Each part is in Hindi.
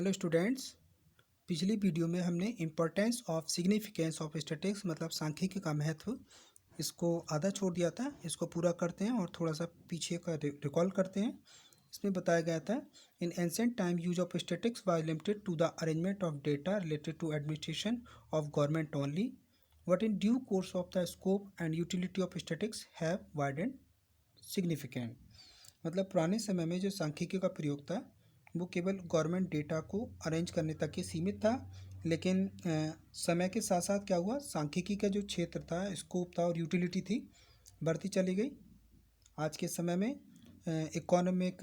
Hello students. पिछली वीडियो में हमने importance of significance of statistics मतलब सांख्यिकी का महत्व इसको आधा छोड़ दिया था। इसको पूरा करते हैं और थोड़ा सा पीछे का रिकॉल करते हैं। इसमें बताया गया था in ancient time use of statistics was limited to the arrangement of data related to administration of government only but in due course of the scope and utility of statistics have widened significant. मतलब पुराने समय में जो सांख्यिकी का प्रयोग था वो केवल गवर्नमेंट डेटा को अरेंज करने तक ही सीमित था, लेकिन समय के साथ साथ क्या हुआ, सांख्यिकी का जो क्षेत्र था, स्कोप था और यूटिलिटी थी बढ़ती चली गई। आज के समय में इकोनॉमिक,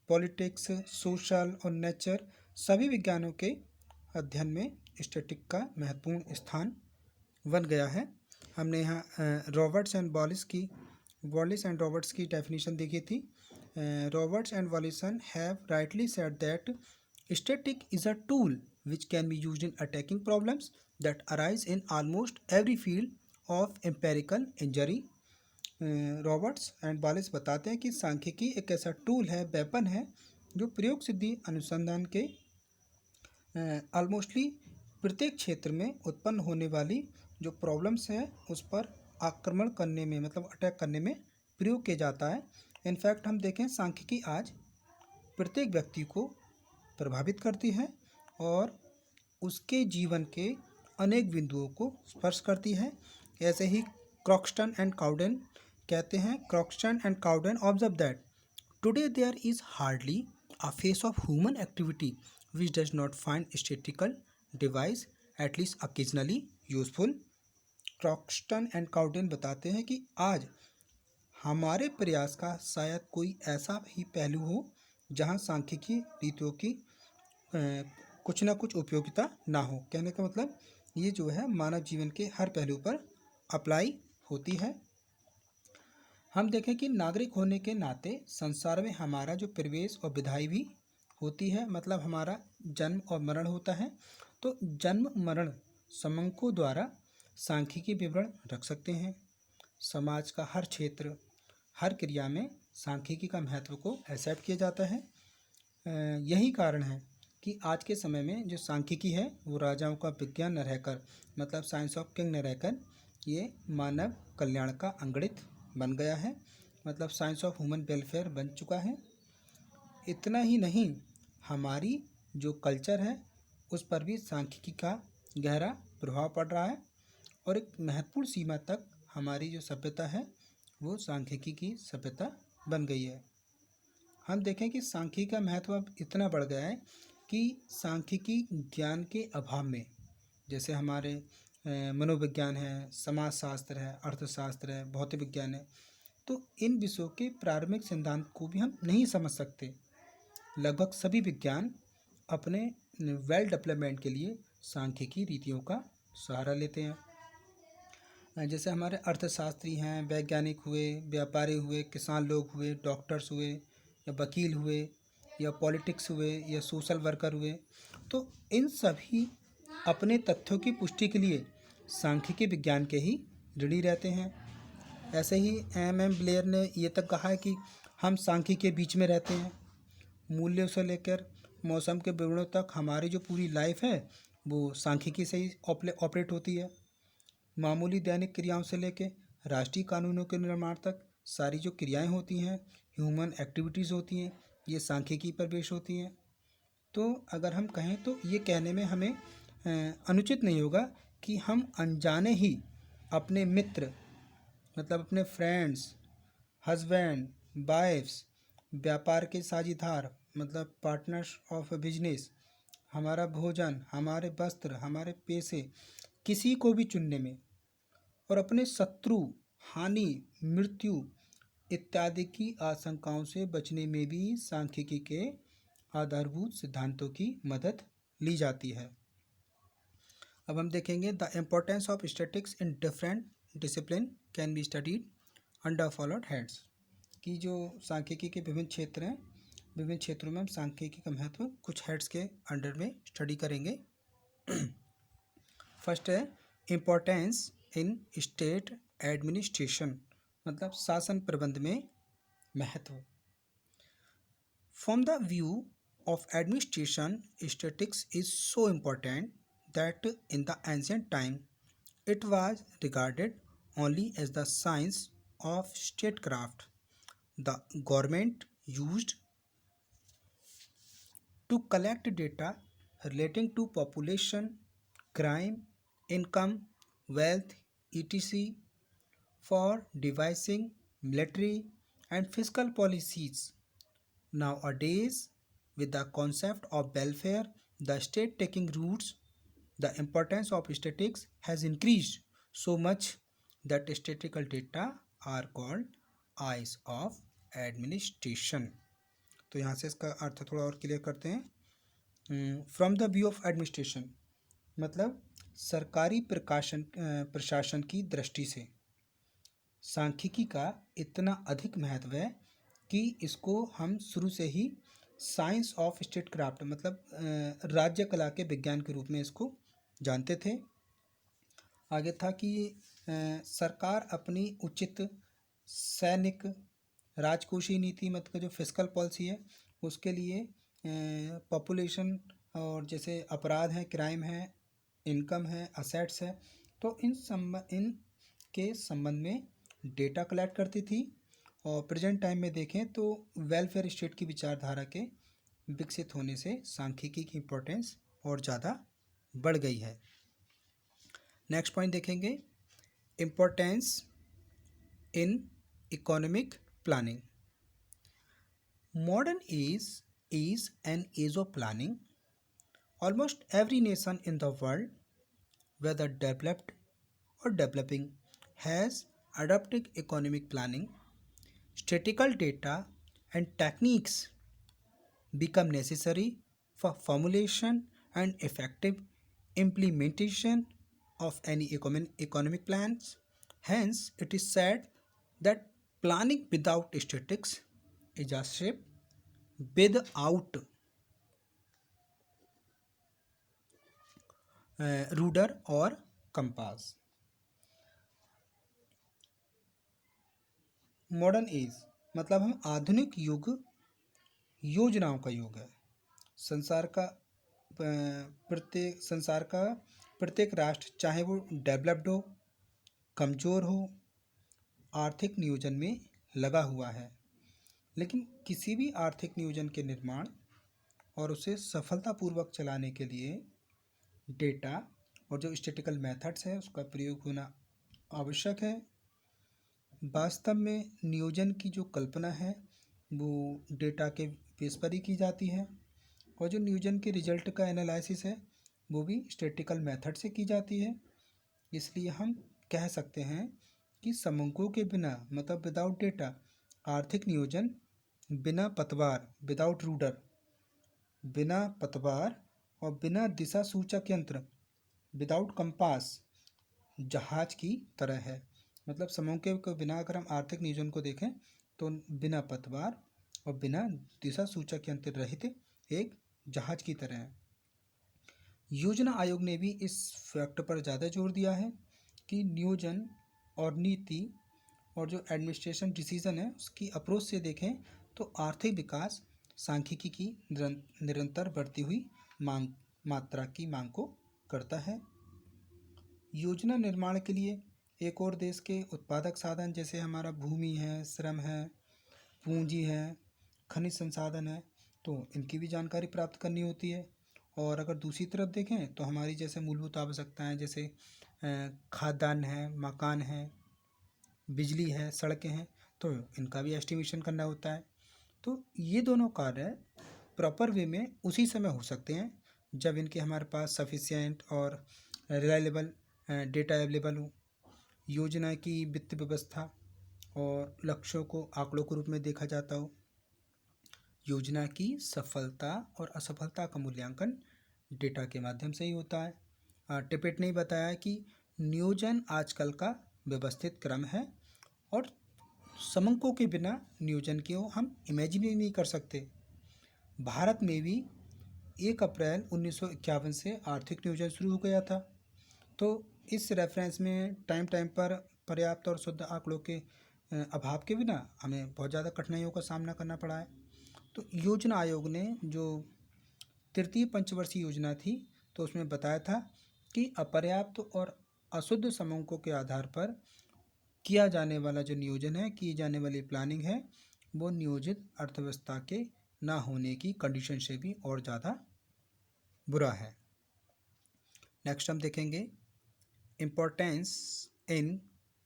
पॉलिटिक्स, सोशल और नेचर सभी विज्ञानों के अध्ययन में स्टैटिक का महत्वपूर्ण स्थान बन गया है। हमने यहाँ वॉलिस एंड रॉबर्ट्स की डेफिनेशन देखी थी। Roberts and Wallison have rightly said that static is a tool which can be used in attacking problems that arise in almost every field of empirical inquiry. Roberts and Wallis बताते हैं कि सांख्यिकी एक ऐसा टूल है, वेपन है, जो प्रयोग सिद्धि अनुसंधान के ऑलमोस्टली प्रत्येक क्षेत्र में उत्पन्न होने वाली जो प्रॉब्लम्स हैं उस पर आक्रमण करने में मतलब अटैक करने में प्रयोग किया जाता है। इनफैक्ट हम देखें, सांख्यिकी आज प्रत्येक व्यक्ति को प्रभावित करती है और उसके जीवन के अनेक बिंदुओं को स्पर्श करती है। ऐसे ही क्रॉक्सटन एंड काउडेन कहते हैं, Croxton and Cowden observe that today there is hardly a phase of human activity which does not find statistical devices at least occasionally useful. Croxton and Cowden बताते हैं कि आज हमारे प्रयास का शायद कोई ऐसा ही पहलू हो जहां सांख्यिकी रीतियों की कुछ ना कुछ उपयोगिता ना हो। कहने का मतलब ये जो है मानव जीवन के हर पहलू पर अप्लाई होती है। हम देखें कि नागरिक होने के नाते संसार में हमारा जो प्रवेश और विदाई भी होती है, मतलब हमारा जन्म और मरण होता है। तो जन्म मरण समंकों द्वारा सांख्यिकी विवरण रख सकते हैं। समाज का हर क्षेत्र, हर क्रिया में सांख्यिकी का महत्व को एक्सेप्ट किया जाता है। यही कारण है कि आज के समय में जो सांख्यिकी है वो राजाओं का विज्ञान न रहकर, मतलब साइंस ऑफ किंग न रहकर, ये मानव कल्याण का अंगणित बन गया है, मतलब साइंस ऑफ ह्यूमन वेलफेयर बन चुका है। इतना ही नहीं, हमारी जो कल्चर है उस पर भी सांख्यिकी का गहरा प्रभाव पड़ रहा है और एक महत्वपूर्ण सीमा तक हमारी जो सभ्यता है वो सांख्यिकी की सभ्यता बन गई है। हम देखें कि सांख्यिकी का महत्व अब इतना बढ़ गया है कि सांख्यिकी ज्ञान के अभाव में, जैसे हमारे मनोविज्ञान है, समाजशास्त्र है, अर्थशास्त्र है, भौतिक विज्ञान है, तो इन विषयों के प्रारंभिक सिद्धांत को भी हम नहीं समझ सकते। लगभग सभी विज्ञान अपने वेल डेवलपमेंट के लिए सांख्यिकी रीतियों का सहारा लेते हैं। जैसे हमारे अर्थशास्त्री हैं, वैज्ञानिक हुए, व्यापारी हुए, किसान लोग हुए, डॉक्टर्स हुए या वकील हुए या पॉलिटिक्स हुए या सोशल वर्कर हुए, तो इन सभी अपने तथ्यों की पुष्टि के लिए सांख्यिकी विज्ञान के ही ऋणी रहते हैं। ऐसे ही एम ब्लेयर ने ये तक कहा है कि हम सांख्यिकी के बीच में रहते हैं। मूल्यों से लेकर मौसम के विवरणों तक हमारी जो पूरी लाइफ है वो सांख्यिकी से ही ऑपरेट होती है। मामूली दैनिक क्रियाओं से लेकर राष्ट्रीय कानूनों के निर्माण तक सारी जो क्रियाएं होती हैं, ह्यूमन एक्टिविटीज़ होती हैं, ये सांख्यिकी पर बेस होती हैं। तो अगर हम कहें तो ये कहने में हमें अनुचित नहीं होगा कि हम अनजाने ही अपने मित्र, मतलब अपने फ्रेंड्स, हस्बैंड, वाइफ्स, व्यापार के साझीदार मतलब पार्टनर्स ऑफ बिजनेस, हमारा भोजन, हमारे वस्त्र, हमारे पैसे, किसी को भी चुनने में और अपने शत्रु, हानि, मृत्यु इत्यादि की आशंकाओं से बचने में भी सांख्यिकी के आधारभूत सिद्धांतों की मदद ली जाती है। अब हम देखेंगे the importance of statistics in different discipline can be studied under followed heads, कि जो सांख्यिकी के विभिन्न क्षेत्र हैं, विभिन्न क्षेत्रों में हम सांख्यिकी का महत्व कुछ हेड्स के अंडर में स्टडी करेंगे। फर्स्ट है इम्पोर्टेंस इन स्टेट एडमिनिस्ट्रेशन, मतलब शासन प्रबंध में महत्व। From the view of administration, statistics is so important that in the ancient time it was regarded only as the science of statecraft. The government used to collect data relating to population, crime, income, wealth, etc. for devising military and fiscal policies. Nowadays, with the concept of welfare, the state taking roots, the importance of statistics has increased so much that statistical data are called eyes of administration. तो यहाँ से इसका अर्थ थोड़ा और क्लियर करते हैं. From the view of administration मतलब सरकारी प्रशासन की दृष्टि से सांख्यिकी का इतना अधिक महत्व है कि इसको हम शुरू से ही साइंस ऑफ स्टेट क्राफ्ट मतलब राज्य कला के विज्ञान के रूप में इसको जानते थे. आगे था कि सरकार अपनी उचित सैनिक राजकोषीय नीति मतलब जो फिस्कल पॉलिसी है उसके लिए पॉपुलेशन और जैसे अपराध है, क्राइम है, इनकम है, असेट्स है, तो इन के संबंध में डेटा कलेक्ट करती थी. और प्रेजेंट टाइम में देखें तो वेलफेयर स्टेट की विचारधारा के विकसित होने से सांख्यिकी की इम्पोर्टेंस और ज़्यादा बढ़ गई है. नेक्स्ट पॉइंट देखेंगे, importance in economic planning. Modern age is an age of planning. Almost every nation in the world, whether developed or developing, has adopted economic planning. Statistical data and techniques become necessary for formulation and effective implementation of any economic plans. Hence, it is said that planning without statistics is a ship without rudder और कंपास. मॉडर्न एज मतलब हम आधुनिक युग योजनाओं का युग है. संसार का प्रत्येक राष्ट्र चाहे वो डेवलप्ड हो, कमज़ोर हो, आर्थिक नियोजन में लगा हुआ है. लेकिन किसी भी आर्थिक नियोजन के निर्माण और उसे सफलतापूर्वक चलाने के लिए डेटा और जो स्टैटिस्टिकल मेथड्स है उसका प्रयोग होना आवश्यक है. वास्तव में नियोजन की जो कल्पना है वो डेटा के बेस पर ही की जाती है और जो नियोजन के रिजल्ट का एनालिसिस है वो भी स्टैटिस्टिकल मेथड से की जाती है. इसलिए हम कह सकते हैं कि समूहों के बिना मतलब विदाउट डेटा आर्थिक नियोजन बिना पतवार विदाउट रूडर, बिना पतवार और बिना दिशा सूचक यंत्र विदाउट कंपास जहाज की तरह है. मतलब समूह के बिना अगर हम आर्थिक नियोजन को देखें तो बिना पतवार और बिना दिशा सूचक यंत्र रहित एक जहाज की तरह है. योजना आयोग ने भी इस फैक्ट पर ज़्यादा जोर दिया है कि नियोजन और नीति और जो एडमिनिस्ट्रेशन डिसीजन है उसकी अप्रोच से देखें तो आर्थिक विकास सांख्यिकी की निरंतर बढ़ती हुई मात्रा की मांग को करता है. योजना निर्माण के लिए एक और देश के उत्पादक साधन जैसे हमारा भूमि है, श्रम है, पूंजी है, खनिज संसाधन है, तो इनकी भी जानकारी प्राप्त करनी होती है. और अगर दूसरी तरफ देखें तो हमारी जैसे मूलभूत आवश्यकताएं जैसे खाद्यान्न है, मकान है, बिजली है, सड़कें हैं, तो इनका भी एस्टिमेशन करना होता है. तो ये दोनों कार्य प्रॉपर वे में उसी समय हो सकते हैं जब इनके हमारे पास सफिशिएंट और रिलायबल डेटा अवेलेबल हो. योजना की वित्त व्यवस्था और लक्ष्यों को आंकड़ों के रूप में देखा जाता हो. योजना की सफलता और असफलता का मूल्यांकन डेटा के माध्यम से ही होता है. टिपेट ने बताया कि नियोजन आजकल का व्यवस्थित क्रम है और समंकों के बिना नियोजन को हम इमेजिन ही नहीं कर सकते. भारत में भी 1 अप्रैल 1951 से आर्थिक नियोजन शुरू हो गया था. तो इस रेफरेंस में टाइम पर पर्याप्त और शुद्ध आंकड़ों के अभाव के बिना हमें बहुत ज़्यादा कठिनाइयों का सामना करना पड़ा है. तो योजना आयोग ने जो तृतीय पंचवर्षीय योजना थी, तो उसमें बताया था कि अपर्याप्त और अशुद्ध समूहों के आधार पर किया जाने वाला जो नियोजन है, की जाने वाली प्लानिंग है, वो नियोजित अर्थव्यवस्था के ना होने की कंडीशन से भी और ज़्यादा बुरा है। नेक्स्ट हम देखेंगे importance in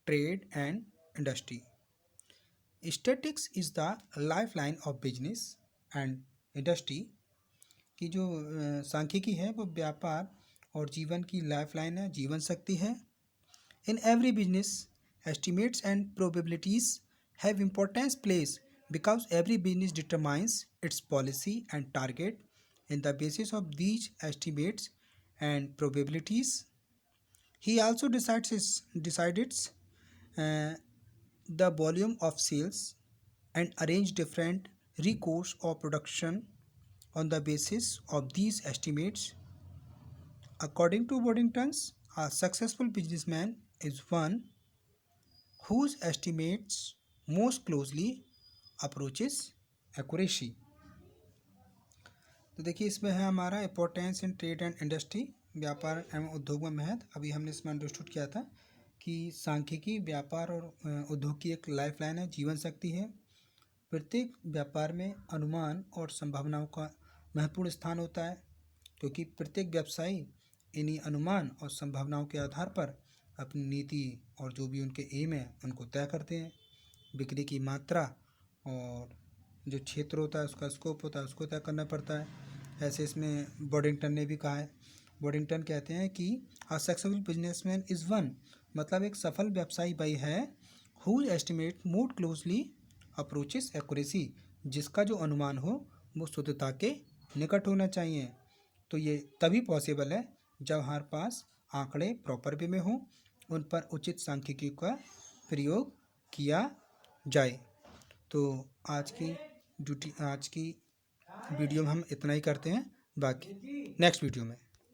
trade and industry. Statics is the life line of business and industry. की जो सांख्यिकी है वो व्यापार और जीवन की लाइफ लाइन है, जीवन शक्ति है। In every business estimates and probabilities have importance place because every business determines its policy and target. In the basis of these estimates and probabilities, he also decides the volume of sales and arrange different recourse of production on the basis of these estimates. According to Boddington's, a successful businessman is one whose estimates most closely approaches accuracy। तो देखिए इसमें है हमारा importance in trade and industry, व्यापार एवं उद्योग में महत्व। अभी हमने इसमें अंडरस्टूड किया था कि सांख्यिकी व्यापार और उद्योग की एक लाइफ लाइन है, जीवन शक्ति है। प्रत्येक व्यापार में अनुमान और संभावनाओं का महत्वपूर्ण स्थान होता है, क्योंकि प्रत्येक व्यवसायी इन्हीं अनुमान और संभावनाओं के आधार पर अपनी नीति और जो भी उनके एम है उनको तय करते हैं। बिक्री की मात्रा और जो क्षेत्र होता है, उसका स्कोप होता है, उसको तय करना पड़ता है। ऐसे इसमें बोडिंगटन ने भी कहा है। बोडिंगटन कहते हैं कि a successful businessman is one, मतलब एक सफल व्यवसायी वही है whose estimate more closely approaches accuracy, जिसका जो अनुमान हो वो शुद्धता के निकट होना चाहिए। तो ये तभी पॉसिबल है जब हमारे पास आंकड़े प्रॉपर वे में हों, उन पर उचित सांख्यिकी का प्रयोग किया जाए। तो आज की वीडियो में हम इतना ही करते हैं, बाकी नेक्स्ट वीडियो में।